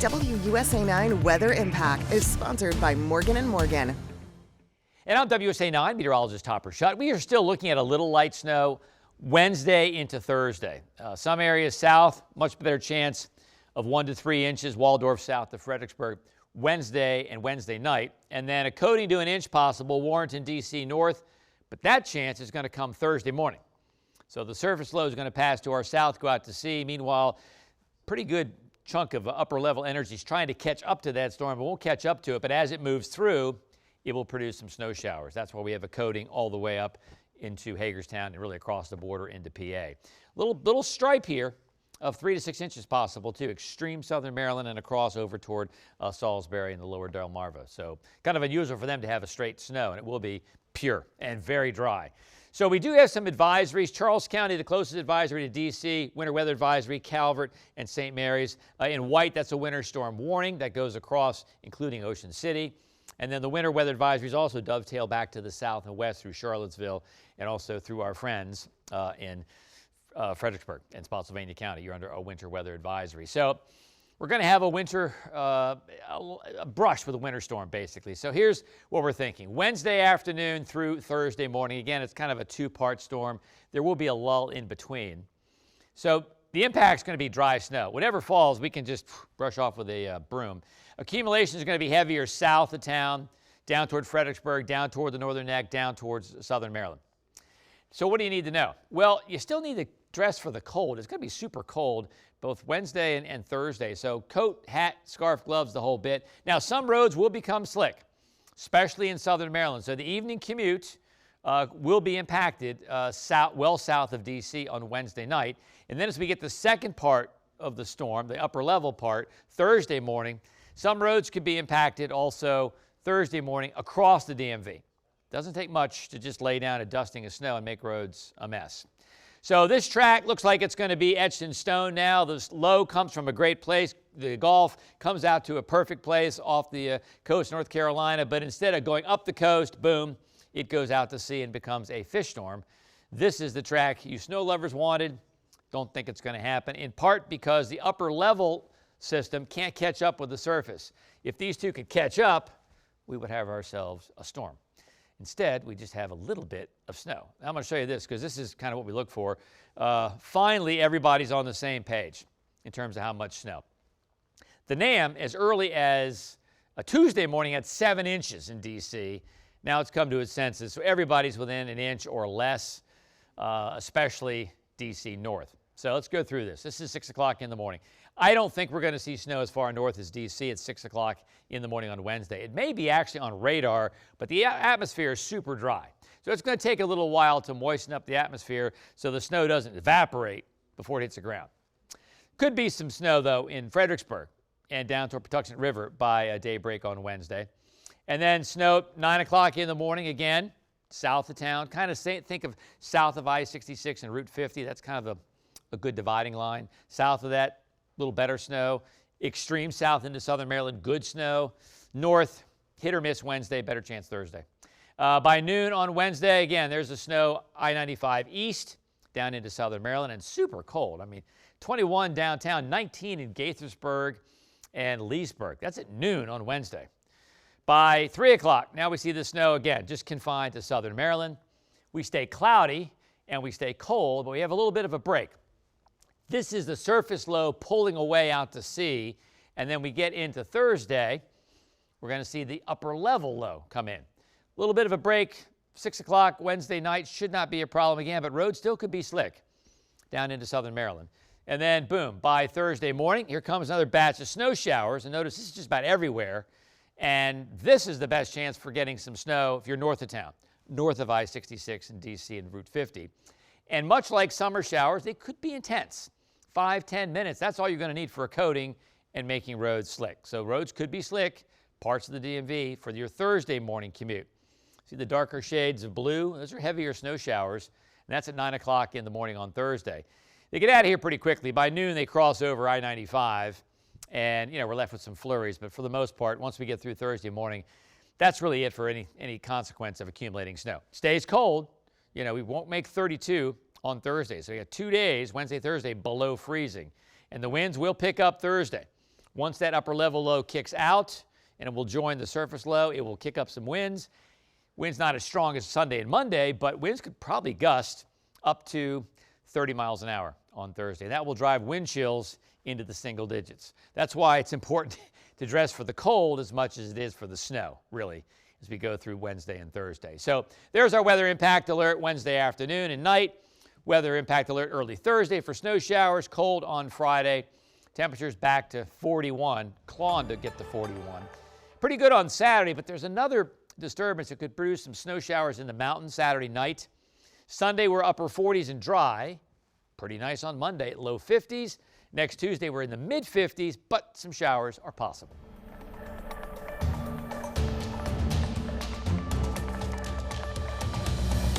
WUSA 9 Weather Impact is sponsored by Morgan & Morgan. And I'm WUSA 9 meteorologist Topper Shutt. We are still looking at a little light snow Wednesday into Thursday. Some areas south, much better chance of 1 to 3 inches, Waldorf south to Fredericksburg, Wednesday and Wednesday night. And then a coating to an inch possible, Warrenton, D.C. north, but that chance is going to come Thursday morning. So the surface low is going to pass to our south, go out to sea. Meanwhile, pretty good chunk of upper level energy is trying to catch up to that storm. It won't catch up to it, but as it moves through, it will produce some snow showers. That's why we have a coating all the way up into Hagerstown and really across the border into PA. Little stripe here of 3 to 6 inches possible too. Extreme southern Maryland and across over toward Salisbury and the lower Delmarva. So kind of unusual for them to have a straight snow, and it will be pure and very dry. So we do have some advisories. Charles County, the closest advisory to D.C., winter weather advisory, Calvert and St. Mary's. In white, that's a winter storm warning that goes across, including Ocean City. And then the winter weather advisories also dovetail back to the south and west through Charlottesville and also through our friends in Fredericksburg and Spotsylvania County. You're under a winter weather advisory. So we're going to have a winter a brush with a winter storm, basically. So here's what we're thinking. Wednesday afternoon through Thursday morning. Again, it's kind of a two-part storm. There will be a lull in between. So the impact's going to be dry snow. Whatever falls, we can just brush off with a broom. Accumulation is going to be heavier south of town, down toward Fredericksburg, down toward the northern neck, down towards southern Maryland. So what do you need to know? Well, you still need to dress for the cold. It's going to be super cold both Wednesday and Thursday. So coat, hat, scarf, gloves, the whole bit. Now, some roads will become slick, especially in southern Maryland. So the evening commute will be impacted well south of D.C. on Wednesday night. And then as we get the second part of the storm, the upper level part, Thursday morning, some roads could be impacted also Thursday morning across the DMV. Doesn't take much to just lay down a dusting of snow and make roads a mess. So this track looks like it's going to be etched in stone now. This low comes from a great place. The Gulf comes out to a perfect place off the coast of North Carolina, but instead of going up the coast, boom, it goes out to sea and becomes a fish storm. This is the track you snow lovers wanted. Don't think it's going to happen, in part because the upper level system can't catch up with the surface. If these two could catch up, we would have ourselves a storm. Instead, we just have a little bit of snow. Now, I'm going to show you this because this is kind of what we look for. Finally, everybody's on the same page in terms of how much snow. The NAM, as early as a Tuesday morning, had 7 inches in D.C. Now it's come to its senses, so everybody's within an inch or less, especially D.C. north. So let's go through this. This is 6 o'clock in the morning. I don't think we're going to see snow as far north as D.C. at 6 o'clock in the morning on Wednesday. It may be actually on radar, but the atmosphere is super dry. So it's going to take a little while to moisten up the atmosphere so the snow doesn't evaporate before it hits the ground. Could be some snow, though, in Fredericksburg and down toward Patuxent River by daybreak on Wednesday. And then snow 9 o'clock in the morning again, south of town. Kind of think of south of I-66 and Route 50. That's kind of a good dividing line. South of that, a little better snow. Extreme south into southern Maryland, good snow. North, hit or miss Wednesday, better chance Thursday. By noon on Wednesday, again, there's the snow I-95 east down into southern Maryland and super cold. I mean, 21 downtown, 19 in Gaithersburg and Leesburg. That's at noon on Wednesday. By 3 o'clock, now we see the snow again, just confined to southern Maryland. We stay cloudy and we stay cold, but we have a little bit of a break. This is the surface low pulling away out to sea, and then we get into Thursday, we're going to see the upper level low come in. A little bit of a break, 6 o'clock Wednesday night should not be a problem again, but roads still could be slick down into southern Maryland. And then, boom, by Thursday morning, here comes another batch of snow showers, and notice this is just about everywhere, and this is the best chance for getting some snow if you're north of town, north of I-66 and D.C. and Route 50. And much like summer showers, they could be intense. 5-10 minutes, that's all you're going to need for a coating and making roads slick. So roads could be slick, parts of the DMV for your Thursday morning commute. See the darker shades of blue? Those are heavier snow showers, and that's at 9 o'clock in the morning on Thursday. They get out of here pretty quickly. By noon, they cross over I-95, and we're left with some flurries. But for the most part, once we get through Thursday morning, that's really it for any consequence of accumulating snow. Stays cold. We won't make 32 on Thursday. So you got 2 days, Wednesday, Thursday, below freezing. And the winds will pick up Thursday. Once that upper level low kicks out and it will join the surface low, it will kick up some winds. Winds not as strong as Sunday and Monday, but winds could probably gust up to 30 miles an hour on Thursday. That will drive wind chills into the single digits. That's why it's important to dress for the cold as much as it is for the snow, really, as we go through Wednesday and Thursday. So there's our weather impact alert Wednesday afternoon and night. Weather impact alert early Thursday for snow showers, cold on Friday. Temperatures back to 41, clawing to get to 41. Pretty good on Saturday, but there's another disturbance that could produce some snow showers in the mountains Saturday night. Sunday, we're upper 40s and dry. Pretty nice on Monday, low 50s. Next Tuesday, we're in the mid 50s, but some showers are possible.